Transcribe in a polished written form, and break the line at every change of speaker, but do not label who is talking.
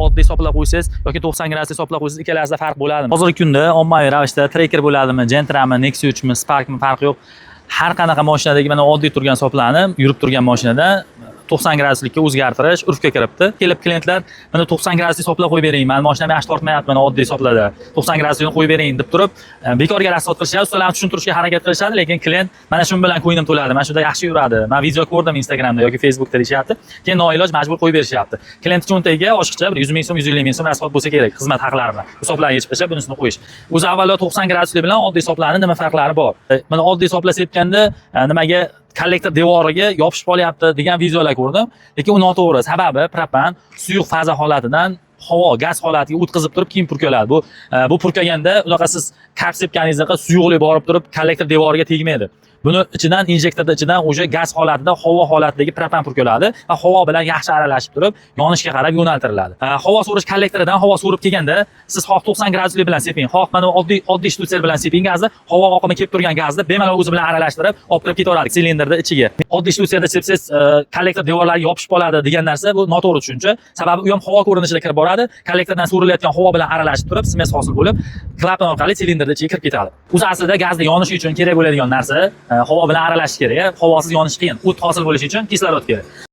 oddiy hisoblab qo'ysangiz yoki 90 gradus hisoblab qo'ysangiz ikkalasida farq bo'ladimi? Hozirgi kunda ommaviy ravishda Tracker bo'ladimi, Gentrami, Nexia 3 mi, Sparkmi farqi yo'q. Har qanaqa mashinadagi mana oddiy turgan hisoblarni yurib turgan mashinada 90 graduslikka o'zgartirish urfga kiribdi. Kelib klientlar mana 90 gradus hisoblab qo'yib bering, men mashinamni yaxshi tortmayapman oddiy hisoblarda. 90 gradusni qo'yib bering deb turib, bekorga rasvot qilishadi, ularni tushuntirishga harakat qilishadi, lekin klient mana shu bilan ko'nglim to'ladi, mana shunda yaxshi yuradi. Men video ko'rdim Instagramda yoki Facebookda deyishyapti. Keyin noiloj majbur qo'yib berishyapti. Klient cho'ntagiga oshiqcha 100 ming so'm, 150 ming so'm rasvot bo'lsa kerak, xizmat haqlari bilan. Hisoblarga yechib bunisini qo'yish. O'zi avvalo 90 graduslik bilan oddiy hisoblarning nima farqlari bor? Mana oddiy hisoblar sepganda nimaga kollektor devoriga yopishib qolyapti degan videolar ko'rdim, lekin u noto'g'ri. Sababi propan suyuq faza holatidan havo gaz holatiga o'tkazib turib keyin purkaladi. Bu purkaganda unaqa siz kap sepganingizda suyuqlik borib turib kollektor devoriga tegmaydi. Buni ichidan injektorda ichidan o'sha gaz holatida havo holatidagi propan purkaladi va havo bilan yaxshi aralashib turib yonishga qarab yo'naltiriladi. Havo so'rish kollektoridan havo so'rib kelganda siz xoh 90 graduslik bilan seping, xoh mana oddiy shtuser bilan seping gazni, havo oqimi kelib turgan gazni bemalol o'zi bilan aralashtirib olib kirib ketaveradi silindrda ichiga. Oddiy shtuserda sepsangiz kollektor devorlariga yopishib qoladi degan narsa bu noto'g'ri tushuncha. Sababi u ham havo ko'rinishida kirib boradi, kollektordan so'rilayotgan havo bilan aralashib turib smes hosil bo'lib, klapan orqali silindrda ichiga kirib ketadi. O'zi aslida gazni yonishi uchun kerak bo'ladigan narsa havo bilan aralashish kerak. Havosiz yonish qiyin. O't hosil bo'lishi uchun kislorod kerak.